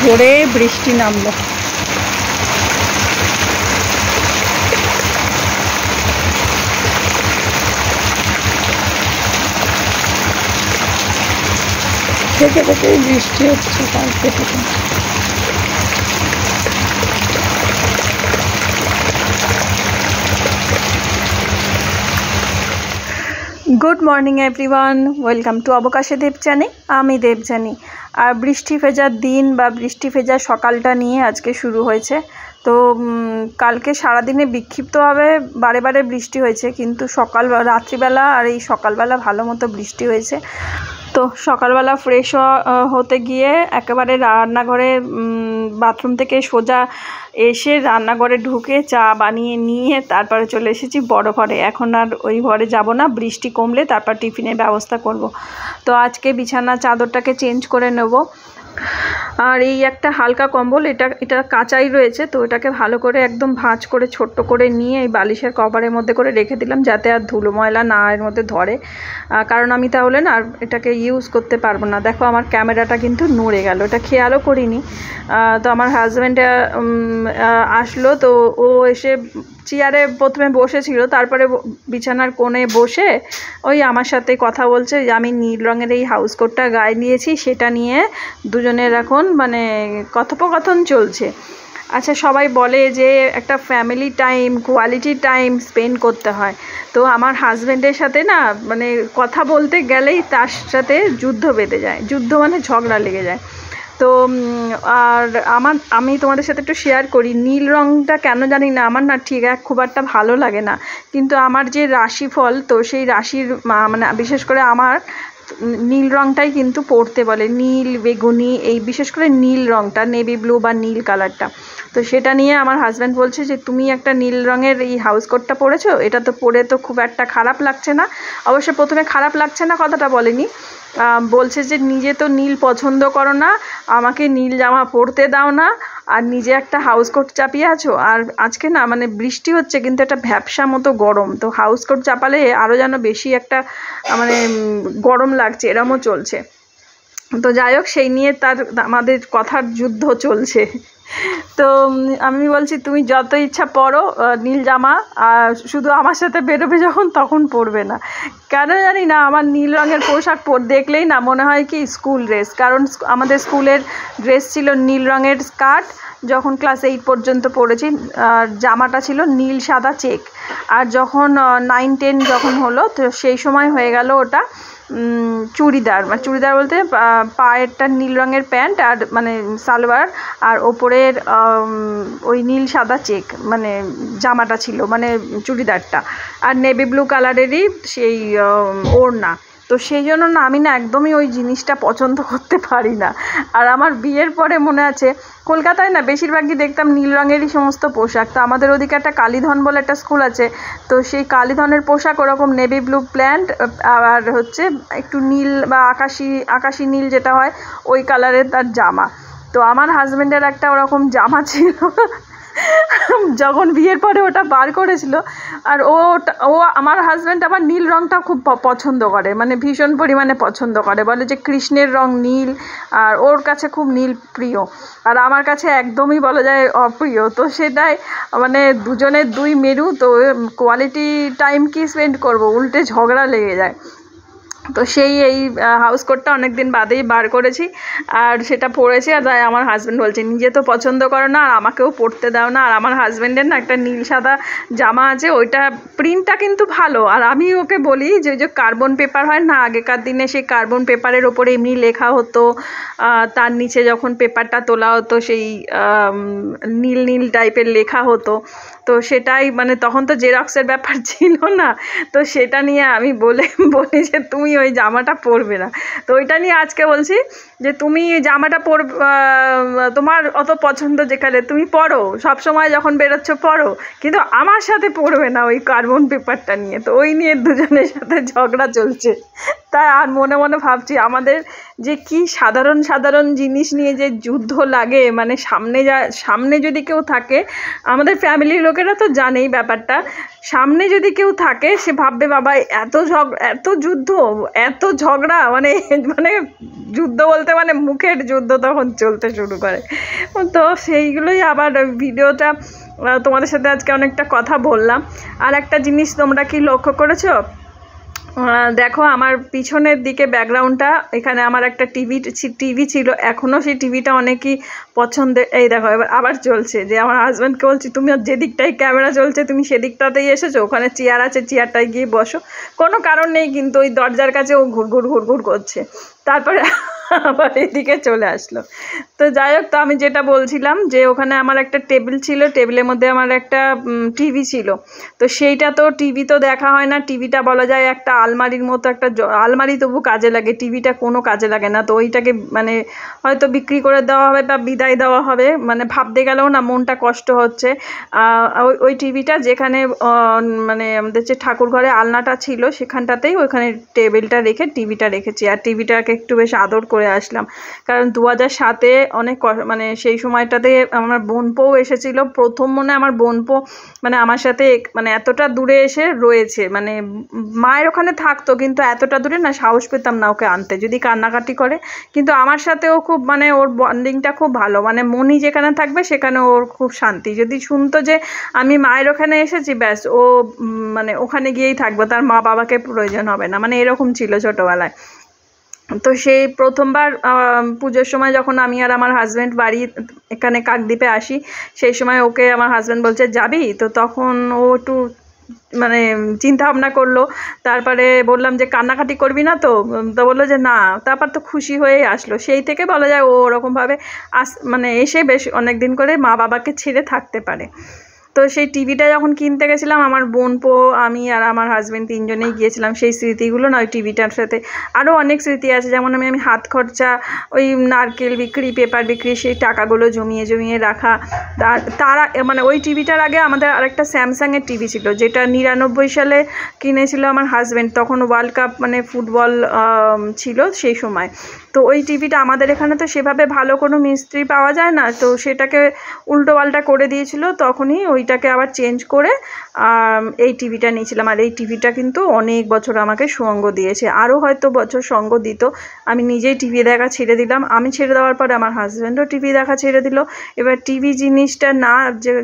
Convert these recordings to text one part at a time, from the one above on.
ভোরে বৃষ্টি নামলো। থেকে থেকেই বৃষ্টি হচ্ছে কালকে থেকে। Good morning everyone, welcome to অবকাশে দেবযানী। আমি দেবযানী। আর বৃষ্টি ভেজা দিন বা বৃষ্টি ভেজা সকালটা নিয়ে আজকে শুরু হয়েছে। তো কালকে সারাদিনে বিক্ষিপ্তভাবে বারে বারে বৃষ্টি হয়েছে, কিন্তু রাত্রিবেলা আর এই সকালবেলা ভালো মতো বৃষ্টি হয়েছে। তো সকালবেলা ফ্রেশ হতে গিয়ে একেবারে রান্নাঘরে বাথরুম থেকে সোজা এসে রান্নাঘরে ঢুকে চা বানিয়ে নিয়ে তারপরে চলে এসেছি বড় ঘরে। এখন আর ওই ঘরে যাব না, বৃষ্টি কমলে তারপর টিফিনের ব্যবস্থা করব। তো আজকে বিছানা চাদরটাকে চেঞ্জ করে নেব। আর এই একটা হালকা কম্বল, এটা কাঁচাই রয়েছে, তো এটাকে ভালো করে একদম ভাঁজ করে ছোট্ট করে নিয়ে এই বালিশের কভারের মধ্যে করে রেখে দিলাম, যাতে আর ধুলো ময়লা না এর মধ্যে ধরে। কারণ আমি তাহলে না এটাকে ইউজ করতে পারবো না। দেখো আমার ক্যামেরাটা কিন্তু নড়ে গেল, এটা খেয়ালও করিনি। তো আমার হাজব্যান্ড আসলো, তো ও এসে চেয়ারে প্রথমে বসেছিল, তারপরে বিছানার কোণে বসে ওই আমার সাথে কথা বলছে যে আমি নীল রঙের এই হাউস কোটটা গায়ে নিয়েছি, সেটা নিয়ে দুজনের এখন মানে কথোপকথন চলছে। আচ্ছা, সবাই বলে যে একটা family time, quality time spend করতে হয়। তো আমার হাজব্যান্ডের সাথে না মানে কথা বলতে গেলেই তার সাথে যুদ্ধ বেঁধে যায়, যুদ্ধ মানে ঝগড়া লেগে যায়। তো আর আমি তোমাদের সাথে একটু শেয়ার করি, নীল রঙটা কেন জানি না আমার না ঠিক খুব একটা ভালো লাগে না। কিন্তু আমার যে রাশিফল, তো সেই রাশির মানে বিশেষ করে আমার নীল রঙটাই কিন্তু পড়তে বলে, নীল বেগুনি, এই বিশেষ করে নীল রঙটা, নেভি ব্লু বা নীল কালারটা। তো সেটা নিয়ে আমার হাজব্যান্ড বলছে যে তুমি একটা নীল রঙের এই হাউস কোটটা পরেছো, এটা তো পরে তো খুব একটা খারাপ লাগছে না। অবশ্য প্রথমে খারাপ লাগছে না কথাটা বলেনি, বলছে যে নিজে তো নীল পছন্দ করো না, আমাকে নীল জামা পরতে দাও না, আর নিজে একটা হাউস কোট চাপিয়ে আছো। আর আজকে না মানে বৃষ্টি হচ্ছে, কিন্তু একটা ভ্যাপসা মতো গরম, তো হাউস কোট চাপালে আরও যেন বেশি একটা মানে গরম লাগছে, এরমও চলছে। তো যাই হোক, সেই নিয়ে আমাদের কথার যুদ্ধ চলছে। তো আমি বলছি তুমি যত ইচ্ছা পরো নীল জামা, শুধু আমার সাথে বেরোবে যখন তখন পরবে না। কেন জানি না আমার নীল রঙের পোশাক দেখলেই না মনে হয় কি স্কুল ড্রেস। কারণ আমাদের স্কুলের ড্রেস ছিল নীল রঙের স্কার্ট, যখন ক্লাস 8 পর্যন্ত পড়েছি। আর জামাটা ছিল নীল সাদা চেক। আর যখন 9-10 যখন হলো, তো সেই সময় হয়ে গেল ওটা চুড়িদার। মানে চুড়িদার বলতে পায়েরটা নীল রঙের প্যান্ট আর মানে সালোয়ার, আর ওপরের ওই নীল সাদা চেক মানে জামাটা ছিল, মানে চুড়িদারটা, আর নেভি ব্লু কালারেরই সেই ওড়না। তো সেই জন্য না আমি না একদমই ওই জিনিসটা পছন্দ করতে পারি না। আর আমার বিয়ের পরে মনে আছে কলকাতায় না বেশিরভাগই দেখতাম নীল রঙেরই সমস্ত পোশাক। তো আমাদের ওদিকে একটা কালীধন বলে একটা স্কুল আছে, তো সেই কালীধনের পোশাক ওরকম নেভি ব্লু প্যান্ট আর হচ্ছে একটু নীল বা আকাশি নীল যেটা হয় ওই কালারের তার জামা। তো আমার হাজব্যান্ডের একটা ওরকম জামা ছিল, যখন বিয়ের পরে ওটা বার করেছিল। আর ও আমার হাজব্যান্ড আবার নীল রঙটা খুব পছন্দ করে, মানে ভীষণ পরিমাণে পছন্দ করে, বলে যে কৃষ্ণের রং নীল, আর ওর কাছে খুব নীল প্রিয়, আর আমার কাছে একদমই বলা যায় অপ্রিয়। তো সেটাই মানে দুজনের দুই মেরু, তো কোয়ালিটি টাইম কি স্পেন্ড করবো, উল্টে ঝগড়া লেগে যায়। তো সেই এই হাউস কোটটা অনেক দিন বাদেই বার করেছি, আর সেটা পরেছি। আর তাই আমার হাজব্যান্ড বলছে নিজে তো পছন্দ করো না, আর আমাকেও পরতে দাও না। আর আমার হাজব্যান্ডের না একটা নীল সাদা জামা আছে, ওইটা প্রিন্টটা কিন্তু ভালো। আর আমি ওকে বলি যে ওই যে কার্বন পেপার হয় না, আগেকার দিনে সেই কার্বন পেপারের ওপরে এমনি লেখা হতো, তার নিচে যখন পেপারটা তোলা হতো সেই নীল নীল টাইপের লেখা হতো। তো সেটাই মানে তখন তো জেরক্সের ব্যাপার ছিল না, তো সেটা নিয়ে আমি বলি যে তুমি ওই জামাটা পরবে না। তো ওইটা নিয়ে আজকে বলছি যে তুমি জামাটা তোমার অত পছন্দ যেখানে তুমি পরো, সবসময় যখন বেরোচ্ছ পরো, কিন্তু আমার সাথে পরবে না ওই কার্বন পেপারটা নিয়ে। তো ওই নিয়ে দুজনের সাথে ঝগড়া চলছে। তাই আর মনে মনে ভাবছি আমাদের যে কি সাধারণ সাধারণ জিনিস নিয়ে যে যুদ্ধ লাগে, মানে সামনে যদি কেউ থাকে আমাদের ফ্যামিলির লোকের লোকেরা তো জানেই ব্যাপারটা, সামনে যদি কেউ থাকে সে ভাববে বাবা এত যুদ্ধ, এত ঝগড়া, মানে মানে যুদ্ধ বলতে মানে মুখের যুদ্ধ তখন চলতে শুরু করে। তো সেইগুলোই আবার ভিডিওটা তোমাদের সাথে আজকে অনেকটা কথা বললাম। আর একটা জিনিস তোমরা কি লক্ষ্য করেছো, দেখো আমার পিছনের দিকে ব্যাকগ্রাউন্ডটা, এখানে আমার একটা টিভি ছিল, এখনও সেই টিভিটা অনেকই পছন্দের। এই দেখো এবার আবার চলছে, যে আমার হাজব্যান্ডকে বলছি তুমি যে দিকটাই ক্যামেরা চলছে তুমি সেদিকটাতেই এসেছো, ওখানে চেয়ার আছে চেয়ারটায় গিয়ে বসো, কোনো কারণ নেই কিন্তু ওই দরজার কাছে ও ঘুরঘুর করছে, তারপরে আবার এদিকে চলে আসলো। তো যাই হোক, তো আমি যেটা বলছিলাম যে ওখানে আমার একটা টেবিল ছিল, টেবিলের মধ্যে আমার একটা টিভি ছিল, তো সেইটা তো টিভি তো দেখা হয় না, টিভিটা বলা যায় একটা আলমারির মতো, একটা আলমারি তবু কাজে লাগে, টিভিটা কোনো কাজে লাগে না। তো ওইটাকে মানে হয়তো বিক্রি করে দেওয়া হবে বা বিদায় দেওয়া হবে, মানে ভাবতে গেলেও না মনটা কষ্ট হচ্ছে। ওই টিভিটা যেখানে মানে আমাদের যে ঠাকুর ঘরে আলনাটা ছিল সেখানটাতেই ওইখানে টেবিলটা রেখে টিভিটা রেখেছি, আর টিভিটাকে একটু বেশ আদর করে আসলাম, কারণ 2007-এ অনেক মানে সেই সময়টাতে আমার বোনপোও এসেছিল, প্রথম মনে আমার বোনপো মানে আমার সাথে মানে এতটা দূরে এসে রয়েছে, মানে মায়ের ওখানে থাকতো কিন্তু এতটা দূরে না, সাহস পেতাম না ওকে আনতে, যদি কান্নাকাটি করে, কিন্তু আমার সাথেও খুব মানে ওর বন্ডিংটা খুব ভালো, মানে মনি যেখানে থাকবে সেখানে ওর খুব শান্তি, যদি শুনতো যে আমি মায়ের ওখানে এসেছি ব্যাস ও মানে ওখানে গিয়েই থাকবো, তার মা বাবাকে প্রয়োজন হবে না, মানে এরকম ছিল ছোটোবেলায়। তো সেই প্রথমবার পুজোর সময় যখন আমি আর আমার হাজব্যান্ড বাড়ি এখানে কাকদ্বীপে আসি, সেই সময় ওকে আমার হাজব্যান্ড বলছে যাবি, তো তখন ও একটু মানে চিন্তা ভাবনা করলো, তারপরে বললাম যে কান্নাকাটি করবি না তো, তো বললো যে না, তারপর তো খুশি হয়েই আসলো, সেই থেকে বলা যায় ও ওরকমভাবে মানে এসে বেশ অনেক দিন করে মা বাবাকে ছেড়ে থাকতে পারে। তো সেই টিভিটা যখন কিনতে গেছিলাম আমার বোনপো আমি আর আমার হাজব্যান্ড তিনজনেই গিয়েছিলাম, সেই স্মৃতিগুলো না ওই টিভিটার সাথে আরও অনেক স্মৃতি আছে, যেমন আমি হাত খরচা ওই নারকেল বিক্রি, পেপার বিক্রি, সেই টাকাগুলো জমিয়ে রাখা। তারা মানে ওই টিভিটার আগে আমাদের আরেকটা স্যামসাংয়ের টিভি ছিল, যেটা 99 সালে কিনেছিল আমার হাজব্যান্ড, তখন ওয়ার্ল্ড কাপ মানে ফুটবল ছিল সেই সময়। তো ওই টিভিটা আমাদের এখানে তো সেভাবে ভালো কোনো মিস্ত্রি পাওয়া যায় না, তো সেটাকে উল্টো পাল্টা করে দিয়েছিল, তখনই ওইটাকে আবার চেঞ্জ করে এই টিভিটা নিয়েছিলাম। আর এই টিভিটা কিন্তু অনেক বছর আমাকে সঙ্গ দিয়েছে, আরও হয়তো বছর সঙ্গ দিত। আমি নিজেই টিভি দেখা ছেড়ে দিলাম, আমি ছেড়ে দেওয়ার পরে আমার হাজব্যান্ডও টিভি দেখা ছেড়ে দিল। এবার টিভি জিনিসটা না,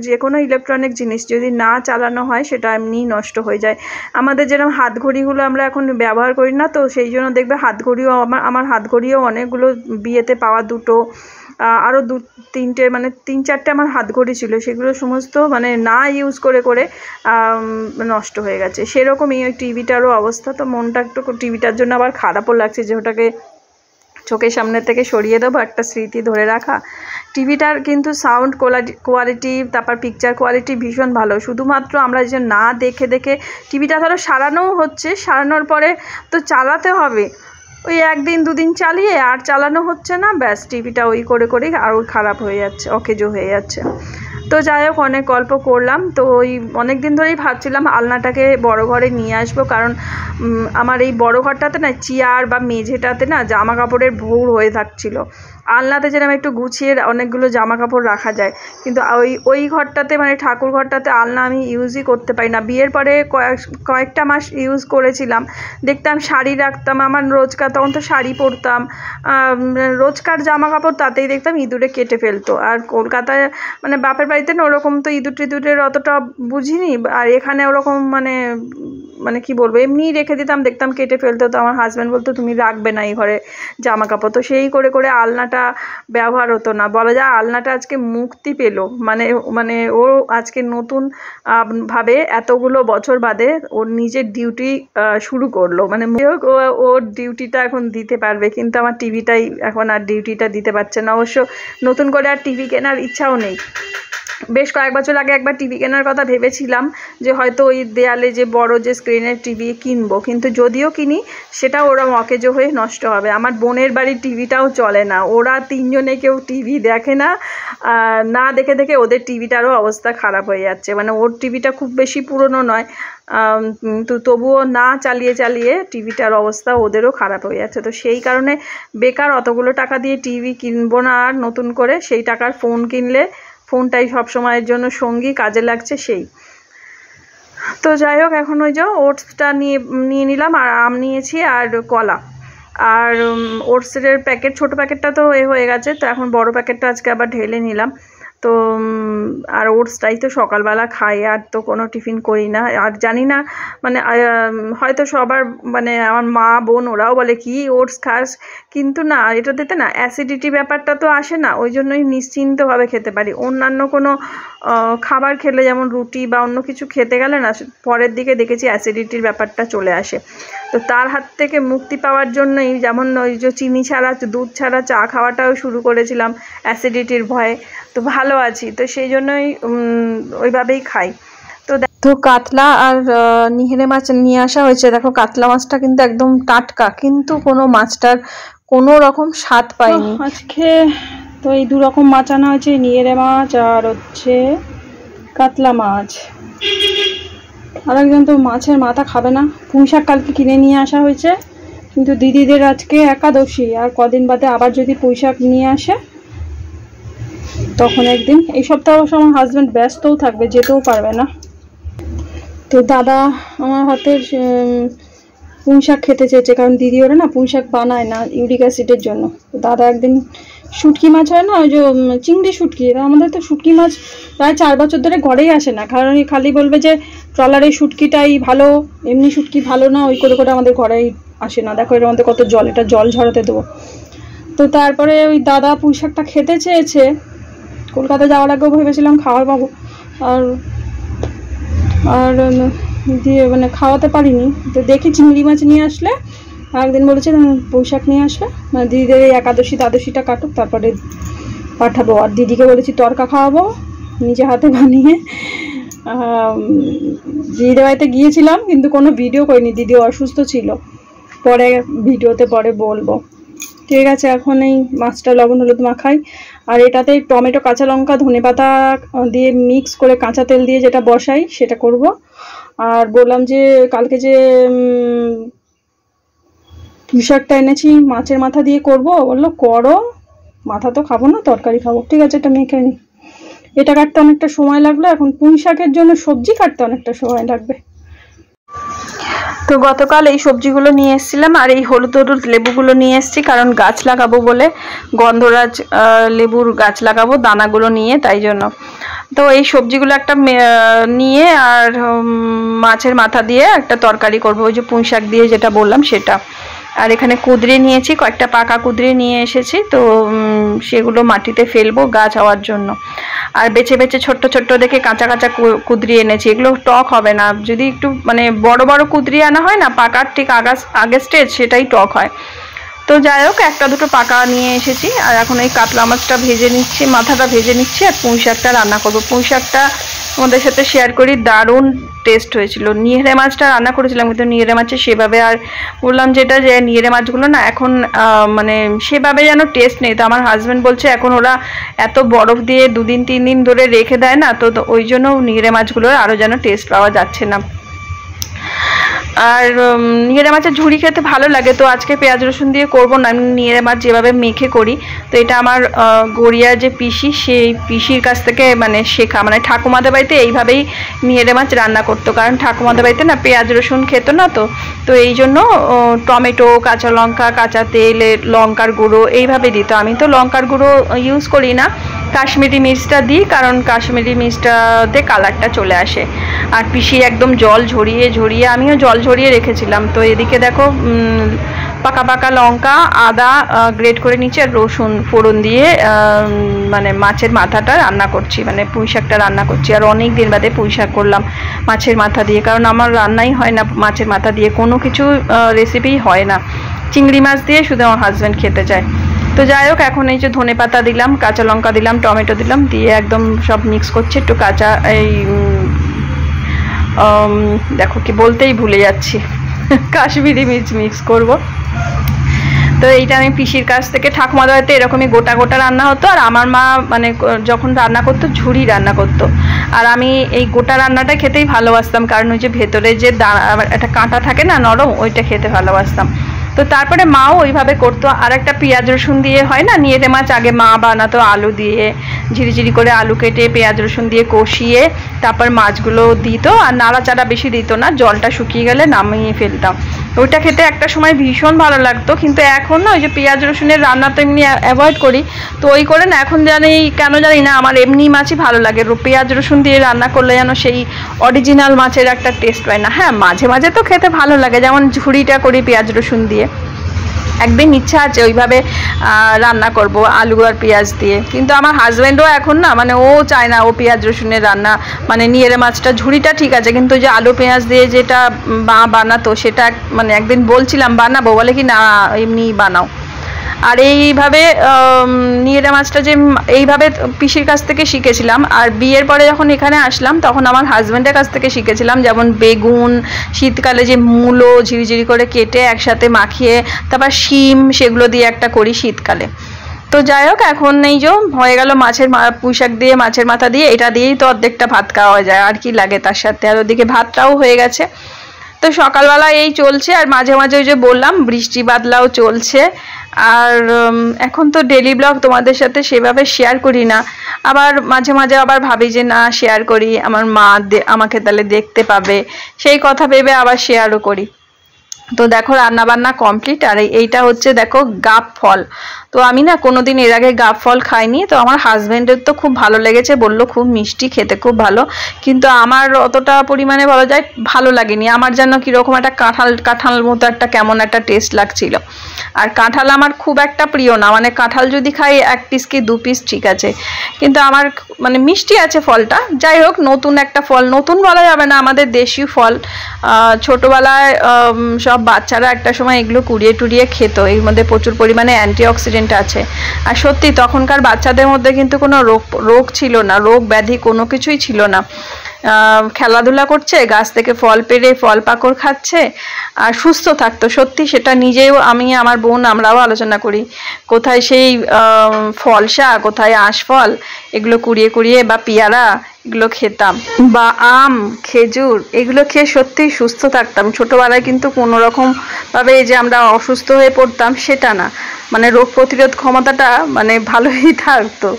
যে কোনো ইলেকট্রনিক জিনিস যদি না চালানো হয় সেটা এমনিই নষ্ট হয়ে যায়। আমাদের যেরকম হাত ঘড়িগুলো আমরা এখন ব্যবহার করি না, তো সেই জন্য দেখবে হাত ঘড়িও আমার হাত ঘড়িও অনেকগুলো বিয়েতে পাওয়া, দুটো আরও 2-3টে মানে 3-4টে আমার হাত ঘড়ি ছিল, সেগুলো সমস্ত মানে না ইউজ করে নষ্ট হয়ে গেছে। সেরকমই ওই টিভিটারও অবস্থা, তো মনটা একটু টিভিটার জন্য আবার খারাপও লাগছে যে ওটাকে চোখের সামনে থেকে সরিয়ে দেবো, একটা স্মৃতি ধরে রাখা। টিভিটার কিন্তু সাউন্ড কোয়ালিটি, তারপর পিকচার কোয়ালিটি ভীষণ ভালো, শুধুমাত্র আমরা যে না দেখে টিভিটা ধরো সারানোও হচ্ছে, সারানোর পরে তো চালাতে হবে, ওই 1-2 দিন চালিয়ে আর চালানো হচ্ছে না, ব্যাস টিভিটা ওই করেই আরও খারাপ হয়ে যাচ্ছে, অকেজো হয়ে যাচ্ছে। তো যাই হোক, অনেক গল্প করলাম। তো ওই অনেক দিন ধরেই ভাবছিলাম আলনাটাকে বড় ঘরে নিয়ে আসবো, কারণ আমার এই বড় ঘরটাতে না চেয়ার বা মেঝেটাতে না জামা কাপড়ের ভৌর হয়ে থাকছিলো। আলনাতে যেরকম একটু গুছিয়ে অনেকগুলো জামা কাপড় রাখা যায়, কিন্তু ওই ঘরটাতে মানে ঠাকুর ঘরটাতে আলনা আমি ইউজই করতে পারি না। বিয়ের পরে কয়েকটা মাস ইউজ করেছিলাম, দেখতাম শাড়ি রাখতাম, আমার রোজকার তখন তো শাড়ি পরতাম, রোজকার জামা কাপড় তাতেই দেখতাম ইঁদুরে কেটে ফেলতো। আর কলকাতায় মানে বাপের বাড়িতে না ওরকম তো ইঁদুরের অতটা বুঝিনি, আর এখানে ওরকম মানে কি বলবো, এমনিই রেখে দিতাম, দেখতাম কেটে ফেলতো। তো আমার হাজব্যান্ড বলতো তুমি রাখবে না এই ঘরে জামা কাপড়, তো সেই করে আলনাটা ব্যবহার হতো না, বলা যায় আলনাটা আজকে মুক্তি পেল, মানে ও আজকে নতুন ভাবে এতগুলো বছর বাদে ওর নিজের ডিউটি শুরু করলো, মানে ওর ডিউটিটা এখন দিতে পারবে, কিন্তু আমার টিভিটাই এখন আর ডিউটিটা দিতে পারছে না। অবশ্য নতুন করে আর টিভি কেনার ইচ্ছাও নেই। বেশ কয়েক বছর আগে একবার টিভি কেনার কথা ভেবেছিলাম, যে হয়তো ওই দেয়ালে যে বড় যে স্ক্রিনের টিভি কিনবো, কিন্তু যদিও কিনি সেটা ওরা অকেজো হয়ে নষ্ট হবে। আমার বোনের বাড়ির টিভিটাও চলে না, ওরা তিনজনে কেউ টিভি দেখে না, না দেখে ওদের টিভিটারও অবস্থা খারাপ হয়ে যাচ্ছে। মানে ওর টিভিটা খুব বেশি পুরনো নয়, তো তবুও না চালিয়ে টিভিটার অবস্থা ওদেরও খারাপ হয়ে যাচ্ছে। তো সেই কারণে বেকার অতগুলো টাকা দিয়ে টিভি কিনবো না আর নতুন করে, সেই টাকার ফোন কিনলে ফোনটাই সব সময়ের জন্য সঙ্গী, কাজে লাগছে সেই। তো যাই হোক, এখন ওই যে ওটসটা নিয়ে নিলাম, আর আম নিয়েছি আর কলা। আর ওটসের প্যাকেট, ছোটো প্যাকেটটা তো হয়ে গেছে, তো এখন বড় প্যাকেটটা আজকে আবার ঢেলে নিলাম। তো আর ওটসটাই তো সকালবেলা খাই, আর তো কোনো টিফিন করি না। আর জানি না মানে হয়তো সবার মানে আমার মা বোন ওরাও বলে কি ওটস খাস, কিন্তু না, এটাতে না অ্যাসিডিটি ব্যাপারটা তো আসে না, ওই জন্যই নিশ্চিন্তভাবে খেতে পারি। অন্যান্য কোনো খাবার খেলে, যেমন রুটি বা অন্য কিছু খেতে গেলে না পরের দিকে দেখেছি অ্যাসিডিটির ব্যাপারটা চলে আসে। তো তার হাত থেকে মুক্তি পাওয়ার জন্যই, যেমন ওই যে চিনি ছাড়া, দুধ ছাড়া চা খাওয়াটাও শুরু করেছিলাম অ্যাসিডিটির ভয়ে। তো ভালো আছি, তো সেই জন্যই ওইভাবেই খাই। তো কাতলা আর নিহেরে মাছ নিয়ে আসা হয়েছে। দেখো কাতলা মাছটা কিন্তু একদম টাটকা, কিন্তু কোনো মাছটার কোনো রকম স্বাদ পাইনি আজকে। তো এই দু রকম মাছ আনা হয়েছে, নিহেরে মাছ আর হচ্ছে কাতলা মাছ। আর একজন তো মাছের মাথা খাবে না। পুঁই শাক কালকে কিনে নিয়ে আসা হয়েছে, কিন্তু দিদিদের আজকে একাদশী, আর কদিন বাদে আবার যদি পুঁই শাক নিয়ে আসে তখন একদিন। এই সপ্তাহ অবশ্য আমার হাজব্যান্ড ব্যস্তও থাকবে, যেতেও পারবে না। তো দাদা আমার হাতের পুঁই শাক খেতে চেয়েছে, কারণ দিদি ওরা না পুঁই শাক বানায় না ইউরিক অ্যাসিডের জন্য। তো দাদা একদিন শুটকি মাছ হয় না, ওই যে চিংড়ি শুটকি, আমাদের তো শুটকি মাছ প্রায় 4 বছর ধরে ঘরেই আসে না, কারণ খালি বলবে যে ট্রলারের শুটকিটাই ভালো, এমনি শুটকি ভালো না, ওই করে করে আমাদের ঘরেই আসে না। দেখো এর মধ্যে কত জল, এটা জল ঝরাতে দেবো। তো তারপরে ওই দাদা পুঁই শাকটা খেতে চেয়েছে, কলকাতা যাওয়ার আগেও ভেবেছিলাম খাওয়াবো, আর দিয়ে মানে খাওয়াতে পারিনি। তো দেখি চিংড়ি মাছ নিয়ে আসলে, একদিন বলেছে পুঁই শাক নিয়ে আসবে, মানে দিদিদের এই একাদশী দ্বাদশীটা কাটুক, তারপরে পাঠাবো। আর দিদিকে বলেছি তরকা খাওয়াবো নিজে হাতে বানিয়ে। দিদিদের বাড়িতে গিয়েছিলাম, কিন্তু কোনো ভিডিও করিনি, দিদি অসুস্থ ছিল, পরে ভিডিওতে পরে বলবো। ঠিক আছে, এখন এই মাছটা লবণ হলুদ মাখাই, আর এটাতে টমেটো, কাঁচা লঙ্কা, ধনেপাতা দিয়ে মিক্স করে কাঁচা তেল দিয়ে যেটা বসাই সেটা করব। আর বললাম যে কালকে যে পুঁই শাকটা এনেছি মাছের মাথা দিয়ে করব, বললো করো, মাথা তো খাবো না, তরকারি খাবো। ঠিক আছে, এটা মেখে নিই। এটা কাটতে অনেকটা সময় লাগলো, এখন পুঁই শাকের জন্য সবজি কাটতে অনেকটা সময় লাগবে। তো গতকাল এই সবজিগুলো নিয়ে এসেছিলাম, আর এই হলুদ হলুদ লেবুগুলো নিয়ে এসেছি, কারণ গাছ লাগাবো বলে, গন্ধরাজ লেবুর গাছ লাগাবো দানাগুলো নিয়ে, তাই জন্য। তো এই সবজিগুলো একটা নিয়ে আর মাছের মাথা দিয়ে একটা তরকারি করবো, ওই যে পুঁই শাক দিয়ে যেটা বললাম সেটা। আর এখানে কুঁদরি নিয়েছি, কয়েকটা পাকা কুঁদরি নিয়ে এসেছি, তো সেগুলো মাটিতে ফেলবো গাছ হওয়ার জন্য। আর বেছে বেছে ছোট্ট ছোট্ট দেখে কাঁচা কাঁচা কুঁদরি এনেছি, এগুলো টক হবে না। যদি একটু মানে বড় বড় কুঁদরি আনা হয় না, পাকার ঠিক আগের স্টেজ, সেটাই টক হয়। তো যাই হোক, একটা দুটো পাকা নিয়ে এসেছি। আর এখন এই কাতলা মাছটা ভেজে নিচ্ছি, মাথাটা ভেজে নিচ্ছি, আর পুঁই শাকটা রান্না করবো। পুঁই শাকটা আমাদের সাথে শেয়ার করি, দারুণ টেস্ট হয়েছিল। নিহেরে মাছটা রান্না করেছিলাম, কিন্তু নিহেরে মাছে সেভাবে, আর বললাম যেটা যে নিহেরে মাছগুলো না এখন মানে সেভাবে যেন টেস্ট নেই। তো আমার হাজব্যান্ড বলছে এখন ওরা এত বরফ দিয়ে 2 দিন 3 দিন ধরে রেখে দেয় না, তো ওই জন্য নিহেরে মাছগুলোর আরও যেন টেস্ট পাওয়া যাচ্ছে না। আর নিহেরে মাছের ঝুড়ি খেতে ভালো লাগে, তো আজকে পেঁয়াজ রসুন দিয়ে করবো না, আমি নিহেরে মাছ যেভাবে মেখে করি। তো এটা আমার গড়িয়ার যে পিসি, সেই পিসির কাছ থেকে মানে শেখা, মানে ঠাকুমাদের বাড়িতে এইভাবেই নিহেরে মাছ রান্না করতো, কারণ ঠাকুমাদের বাড়িতে না পেঁয়াজ রসুন খেতো না, তো এই জন্য টমেটো, কাঁচা লঙ্কা, কাঁচা তেল, লঙ্কার গুঁড়ো এইভাবে দিত। আমি তো লঙ্কার গুঁড়ো ইউজ করি না, কাশ্মীরি মির্চটা দিই, কারণ কাশ্মীরি মির্চটাতে কালারটা চলে আসে। আর পিসি একদম জল ঝরিয়ে ঝরিয়ে, আমিও জল ঝরিয়ে রেখেছিলাম। তো এদিকে দেখো পাকা পাকা লঙ্কা, আদা গ্রেট করে নিচ্ছি, আর রসুন ফোড়ন দিয়ে মানে মাছের মাথাটা রান্না করছি, মানে পুঁই শাকটা রান্না করছি। আর অনেক দিন বাদে পুঁই শাক করলাম মাছের মাথা দিয়ে, কারণ আমার রান্নাই হয় না মাছের মাথা দিয়ে, কোনো কিছু রেসিপিই হয় না। চিংড়ি মাছ দিয়ে শুধু আমার হাজব্যান্ড খেতে চায়। তো যাই হোক, এখন এই যে ধনেপাতা দিলাম, কাঁচা লঙ্কা দিলাম, টমেটো দিলাম, দিয়ে একদম সব মিক্স করছি। একটু কাঁচা এই দেখো কি বলতেই ভুলে যাচ্ছি, কাশ্মীরি মির্চ মিক্স করব। তো এইটা আমি পিসির কাছ থেকে, ঠাকুমাদের বাড়িতে এরকমই গোটা গোটা রান্না হতো, আর আমার মা মানে যখন রান্না করতো ঝুড়ি রান্না করতো, আর আমি এই গোটা রান্নাটা খেতেই ভালোবাসতাম, কারণ ওই যে ভেতরে যে একটা কাঁটা থাকে না নরম, ওইটা খেতে ভালোবাসতাম। তো তারপরে মাও ওইভাবে করতো। আর একটা পেঁয়াজ রসুন দিয়ে হয় না নিয়েটে মাছ, আগে মা বানাতো আলু দিয়ে ঝিরিঝিরি করে আলু কেটে পেঁয়াজ রসুন দিয়ে কষিয়ে তারপর মাছগুলো দিত, আর নাড়াচাড়া বেশি দিত না, জলটা শুকিয়ে গেলে নামিয়ে ফেলতাম। ওইটা খেতে একটা সময় ভীষণ ভালো লাগতো। কিন্তু এখন না ওই যে পেঁয়াজ রসুনের রান্না তো এমনি অ্যাভয়েড করি, তো ওই করে না এখন কেন জানি না আমার এমনি মাছই ভালো লাগে। পেঁয়াজ রসুন দিয়ে রান্না করলে যেন সেই অরিজিনাল মাছের একটা টেস্ট পায় না। হ্যাঁ, মাঝে মাঝে তো খেতে ভালো লাগে, যেমন ঝুড়িটা করি পেঁয়াজ রসুন দিয়ে। একদিন ইচ্ছা আছে ওইভাবে রান্না করব আলু আর পেঁয়াজ দিয়ে। কিন্তু আমার হাজব্যান্ডও এখন না মানে ও চায় না ও পেঁয়াজ রসুনের রান্না, মানে নিয়েরে মাছটা ঝুড়িটা ঠিক আছে, কিন্তু যে আলু পেঁয়াজ দিয়ে যেটা বানাতো সেটা মানে একদিন বলছিলাম বানাবো, বলে কি না এমনি বানাও। আর এইভাবে নিয়েরে মাছটা যে এইভাবে পিসির কাছ থেকে শিখেছিলাম। আর বিয়ের পরে যখন এখানে আসলাম তখন আমার হাজব্যান্ডের কাছ থেকে শিখেছিলাম, যেমন বেগুন শীতকালে যে মূলো ঝিরিঝিরি করে কেটে একসাথে মাখিয়ে তারপর শিম সেগুলো দিয়ে একটা করি শীতকালে। তো যাই হোক, এখন এই যে হয়ে গেল মাছের পুঁইশাক দিয়ে মাছের মাথা দিয়ে, এটা দিয়েই তো অর্ধেকটা ভাত খাওয়া যায়, আর কি লাগে তার সাথে। আর ওদিকে ভাতটাও হয়ে গেছে। তো সকালবেলা এই চলছে, আর মাঝে মাঝে ওই যে বললাম বৃষ্টি বাদলাও চলছে। আর এখন তো ডেলি ব্লগ তোমাদের সাথে সেভাবে শেয়ার করি না, আবার মাঝে মাঝে আবার ভাবি যে না শেয়ার করি, আমার মা আমাকে তাহলে দেখতে পাবে, সেই কথা ভেবে আবার শেয়ারও করি। তো দেখো রান্না বান্না কমপ্লিট। আর এইটা হচ্ছে দেখো গাব ফল। তো আমি না কোনোদিন এর আগে গাব ফল খাইনি, তো আমার হাজব্যান্ডের তো খুব ভালো লেগেছে, বললো খুব মিষ্টি, খেতে খুব ভালো। কিন্তু আমার অতটা পরিমাণে বলা যায় ভালো লাগেনি, আমার যেন কীরকম একটা কাঁঠাল মতো একটা কেমন একটা টেস্ট লাগছিল। আর কাঁঠাল আমার খুব একটা প্রিয় না, মানে কাঁঠাল যদি খাই 1 পিস কি 2 পিস ঠিক আছে, কিন্তু আমার মানে মিষ্টি আছে ফলটা। যাই হোক, নতুন একটা ফল, নতুন বলা যাবে না, আমাদের দেশীয় ফল। ছোটোবেলায় সব বাচ্চারা একটা সময় এগুলো কুড়িয়ে টুড়িয়ে খেত, এর মধ্যে প্রচুর পরিমাণে অ্যান্টিঅক্সিডেন্ট আছে। আর সত্যি তখনকার বাচ্চাদের মধ্যে কিন্তু কোনো রোগ ছিল না, রোগ ব্যাধি কোনো কিছুই ছিল না। খেলাধুলা করছে, গাছ থেকে ফল পেড়ে ফল পাকড় খাচ্ছে আর সুস্থ থাকতো। সত্যি সেটা নিজেও আমি আমার বোন আমরাও আলোচনা করি, কোথায় সেই ফলসা, কোথায় আঁশফল, এগুলো কুড়িয়ে কুড়িয়ে বা পেয়ারা এগুলো খেতাম, বা আম খেজুর এগুলো খেয়ে সত্যিই সুস্থ থাকতাম। ছোটোবেলায় কিন্তু কোনো রকমভাবে যে আমরা অসুস্থ হয়ে পড়তাম সেটা না, মানে রোগ প্রতিরোধ ক্ষমতাটা মানে ভালোই থাকতো।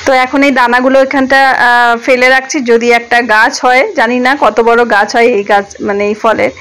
তো এখন এই দানাগুলো এখানটা ফেলে রাখছি, যদি একটা গাছ হয়, জানি না কত বড় গাছ হয় এই গাছ মানে এই ফলের।